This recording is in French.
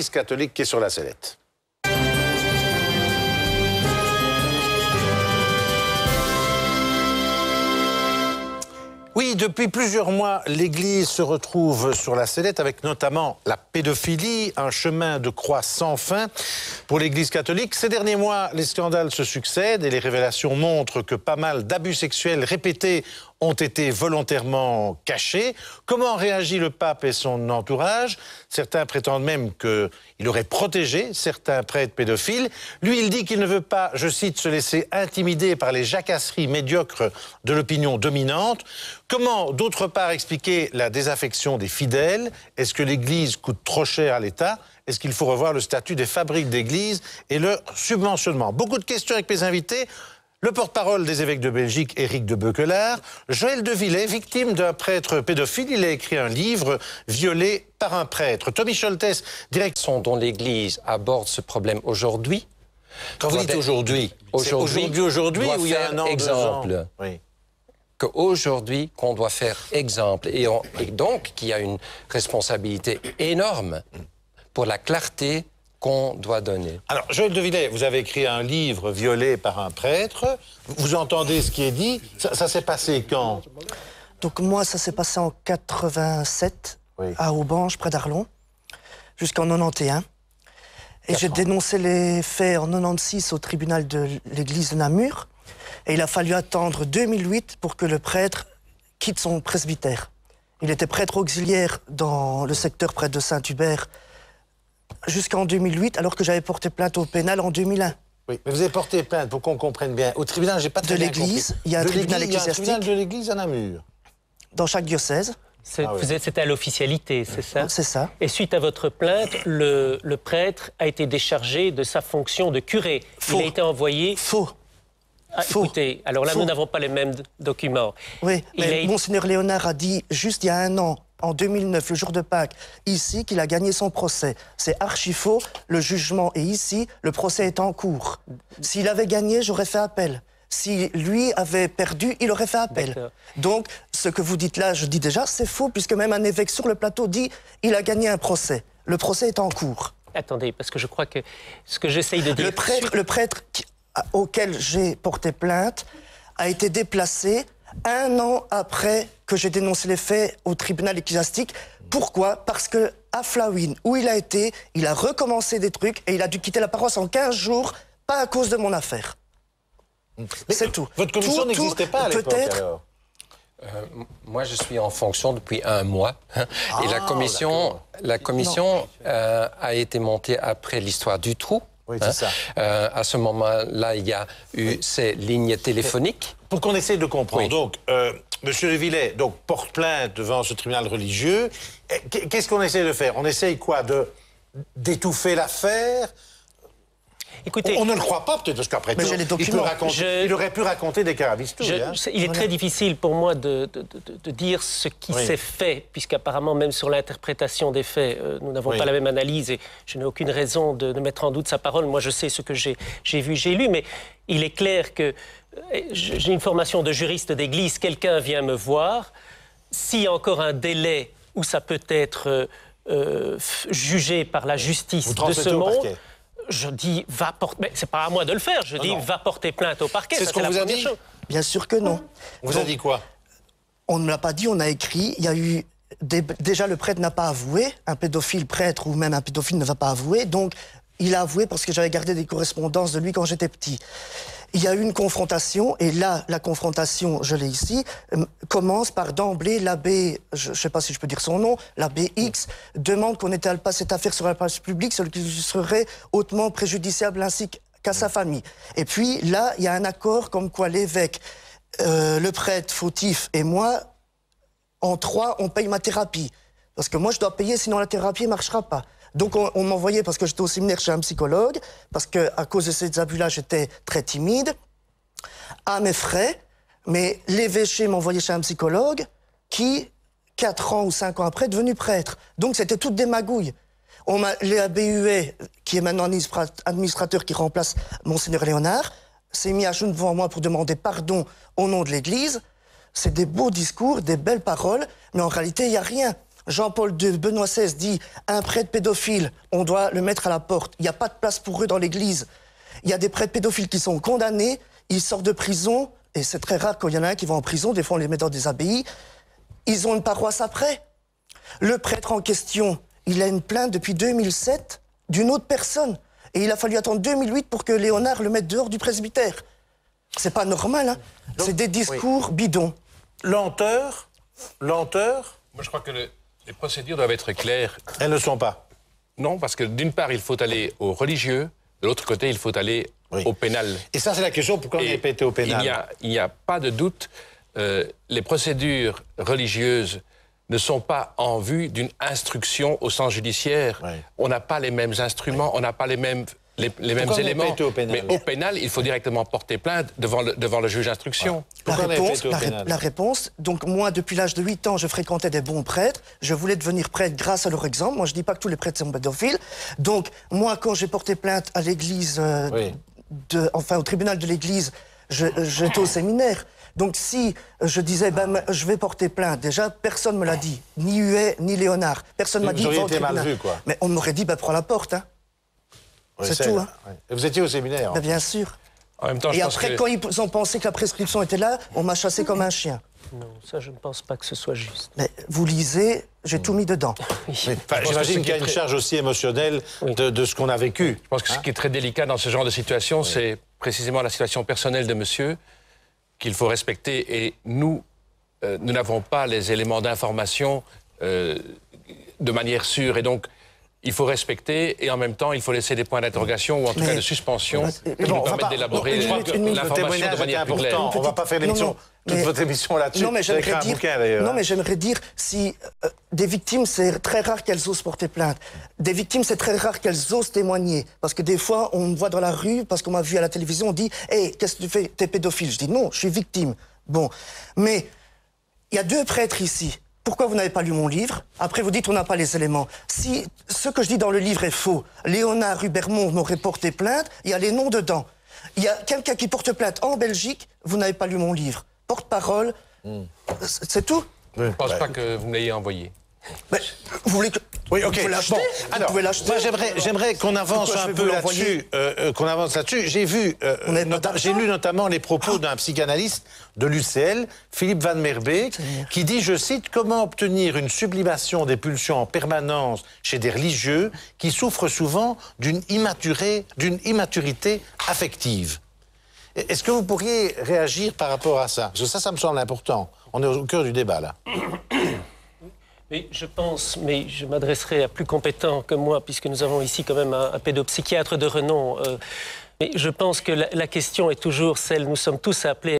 l'Église catholique qui est sur la sellette. Oui, depuis plusieurs mois, l'Église se retrouve sur la sellette avec notamment la pédophilie, un chemin de croix sans fin pour l'Église catholique. Ces derniers mois, les scandales se succèdent et les révélations montrent que pas mal d'abus sexuels répétés ont été volontairement cachés. Comment réagit le pape et son entourage? Certains prétendent même qu'il aurait protégé certains prêtres pédophiles. Lui, il dit qu'il ne veut pas, je cite, se laisser intimider par les jacasseries médiocres de l'opinion dominante. Comment, d'autre part, expliquer la désaffection des fidèles? Est-ce que l'Église coûte trop cher à l'État? Est-ce qu'il faut revoir le statut des fabriques d'églises et leur subventionnement? Beaucoup de questions avec mes invités. Le porte-parole des évêques de Belgique, Éric de Beukelaar. Joël de Villet, victime d'un prêtre pédophile. Il a écrit un livre, Violé par un prêtre. Tommy Scholtes, directeur dont l'Église aborde ce problème aujourd'hui. Quand vous dites aujourd'hui, aujourd'hui ou il y a un an, exemple. 2 ans? Oui. Qu'aujourd'hui, qu'on doit faire exemple. Et donc, qu'il y a une responsabilité énorme pour la clarté qu'on doit donner. Alors, Joël de Villet, vous avez écrit un livre, Violé par un prêtre. Vous entendez ce qui est dit. Ça s'est passé quand? Donc moi, ça s'est passé en 87, oui, à Aubange, près d'Arlon, jusqu'en 91. Et j'ai dénoncé les faits en 96 au tribunal de l'église de Namur. Et il a fallu attendre 2008 pour que le prêtre quitte son presbytère. Il était prêtre auxiliaire dans le secteur près de Saint-Hubert jusqu'en 2008, alors que j'avais porté plainte au pénal en 2001. Oui, mais vous avez porté plainte, pour qu'on comprenne bien. Au tribunal, j'ai pas très bien compris. De l'église, il y a un tribunal ecclésiastique. Il y a un tribunal de l'église à Namur. Dans chaque diocèse. C'était à l'officialité, c'est ça? C'est ça. Et suite à votre plainte, le prêtre a été déchargé de sa fonction de curé. Faux. Il a été envoyé... Faux. Ah, écoutez, alors là, nous n'avons pas les mêmes documents. Oui, mais Monseigneur Léonard a dit, juste il y a un an, en 2009, le jour de Pâques, ici, qu'il a gagné son procès. C'est archi faux, le jugement est ici, le procès est en cours. S'il avait gagné, j'aurais fait appel. Si lui avait perdu, il aurait fait appel. Donc, ce que vous dites là, je dis déjà, c'est faux, puisque même un évêque sur le plateau dit, il a gagné un procès. Le procès est en cours. Attendez, parce que je crois que ce que j'essaye de dire... Le prêtre auquel j'ai porté plainte a été déplacé 1 an après que j'ai dénoncé les faits au tribunal ecclésiastique. Pourquoi? Parce que à Flawin, où il a été, il a recommencé des trucs et il a dû quitter la paroisse en 15 jours, pas à cause de mon affaire. C'est tout. Votre commission n'existait pas à l'époque, alors? Moi, je suis en fonction depuis 1 mois. Et la commission a été montée après l'histoire du trou. Oui, c'est ça. À ce moment-là, il y a eu ces lignes téléphoniques. Pour qu'on essaie de comprendre. Oui. Donc, Monsieur de Villet porte plainte devant ce tribunal religieux. Qu'est-ce qu'on essaie de faire? On essaye quoi? D'étouffer l'affaire? Écoutez, on ne le croit pas, peut-être, parce qu'après tout, il aurait pu raconter des carabistouilles. Il est très difficile pour moi de dire ce qui s'est fait, puisqu'apparemment, même sur l'interprétation des faits, nous n'avons pas la même analyse et je n'ai aucune raison de mettre en doute sa parole. Moi, je sais ce que j'ai vu, j'ai lu, mais il est clair que j'ai une formation de juriste d'église, quelqu'un vient me voir, s'il y a encore un délai où ça peut être jugé par la justice de ce monde... Je dis, va porter... Mais c'est pas à moi de le faire. Je dis, va porter plainte au parquet. C'est ce qu'on vous a dit? Bien sûr que non. On vous a dit quoi? On ne l'a pas dit, on a écrit. Il y a eu... Déjà, le prêtre n'a pas avoué. Un pédophile prêtre ou même un pédophile ne va pas avouer. Donc, il a avoué parce que j'avais gardé des correspondances de lui quand j'étais petit. Il y a eu une confrontation, et là, la confrontation, je l'ai ici, commence par d'emblée l'abbé, je ne sais pas si je peux dire son nom, l'abbé X, demande qu'on étale pas cette affaire sur la place publique, ce qui serait hautement préjudiciable ainsi qu'à sa famille. Et puis là, il y a un accord comme quoi l'évêque, le prêtre fautif et moi, en 3, on paye ma thérapie. Parce que moi, je dois payer, sinon la thérapie ne marchera pas. Donc on m'envoyait, parce que j'étais au séminaire chez un psychologue, parce qu'à cause de ces abus-là, j'étais très timide, à mes frais, mais l'évêché m'envoyait chez un psychologue qui, 4 ans ou 5 ans après, est devenu prêtre. Donc c'était toutes des magouilles. L'abbé Huet, qui est maintenant administrateur qui remplace Monseigneur Léonard, s'est mis à genoux devant moi pour demander pardon au nom de l'Église. C'est des beaux discours, des belles paroles, mais en réalité, il n'y a rien. Jean-Paul II, Benoît XVI dit un prêtre pédophile, on doit le mettre à la porte. Il n'y a pas de place pour eux dans l'église. Il y a des prêtres pédophiles qui sont condamnés, ils sortent de prison, et c'est très rare quand il y en a un qui va en prison, des fois on les met dans des abbayes, ils ont une paroisse après. Le prêtre en question, il a une plainte depuis 2007 d'une autre personne. Et il a fallu attendre 2008 pour que Léonard le mette dehors du presbytère. C'est pas normal, hein. C'est des discours bidons. Lenteur. Moi, je crois que les procédures doivent être claires. Elles ne sont pas. Non, parce que d'une part, il faut aller aux religieux, de l'autre côté, il faut aller au pénal. Et ça, c'est la question, pourquoi on n'est pas été au pénal? Il n'y a pas de doute, les procédures religieuses ne sont pas en vue d'une instruction au sens judiciaire. On n'a pas les mêmes instruments, on n'a pas les mêmes éléments. Mais au pénal, il faut directement porter plainte devant le juge d'instruction. La réponse, donc moi, depuis l'âge de 8 ans, je fréquentais des bons prêtres. Je voulais devenir prêtre grâce à leur exemple. Moi, je ne dis pas que tous les prêtres sont pédophiles. Donc, moi, quand j'ai porté plainte à l'église, au tribunal de l'église, j'étais au séminaire. Donc si je disais, je vais porter plainte, déjà, personne ne me l'a dit. Ni Huet, ni Léonard. Personne ne m'a dit, vous auriez été mal vu, quoi. Mais on m'aurait dit, prends la porte, hein. Oui, c'est tout, hein. Et vous étiez au séminaire. Bien sûr. En même temps, et après, quand ils ont pensé que la prescription était là, on m'a chassé comme un chien. Non, ça, je ne pense pas que ce soit juste. Mais vous lisez, j'ai tout mis dedans. J'imagine qu'il y a une charge aussi émotionnelle de ce qu'on a vécu. Je pense que ce qui est très délicat dans ce genre de situation, c'est précisément la situation personnelle de monsieur, qu'il faut respecter. Et nous n'avons pas les éléments d'information de manière sûre. Et donc, il faut respecter et en même temps, il faut laisser des points d'interrogation ou en tout cas de suspension qui nous permettent d'élaborer l'information de manière plus claire. On ne va pas faire l'émission, toute votre émission là-dessus. Non, mais j'aimerais dire, si des victimes, c'est très rare qu'elles osent porter plainte. Des victimes, c'est très rare qu'elles osent témoigner. Parce que des fois, on me voit dans la rue, parce qu'on m'a vu à la télévision, on dit « Hey, qu'est-ce que tu fais? T'es pédophile ?» Je dis « Non, je suis victime. » Bon, mais il y a 2 prêtres ici. Pourquoi vous n'avez pas lu mon livre? Après, vous dites on n'a pas les éléments. Si ce que je dis dans le livre est faux, Léonard Hubermont m'aurait porté plainte, il y a les noms dedans. Il y a quelqu'un qui porte plainte en Belgique, vous n'avez pas lu mon livre. Porte-parole, c'est tout. Je ne pense pas que vous me l'ayez envoyé. Mais, vous voulez que... Oui, ok. L'acheter. Bon, alors, moi, j'aimerais qu'on avance un peu là-dessus. J'ai lu notamment les propos d'un psychanalyste de l'UCL, Philippe Van Merbe, qui dit, je cite, « Comment obtenir une sublimation des pulsions en permanence chez des religieux qui souffrent souvent d'une immaturité affective ?» Est-ce que vous pourriez réagir par rapport à ça? Parce que ça me semble important. On est au cœur du débat, là. Oui, je pense, mais je m'adresserai à plus compétent que moi, puisque nous avons ici quand même un pédopsychiatre de renom. Mais je pense que la question est toujours celle, nous sommes tous appelés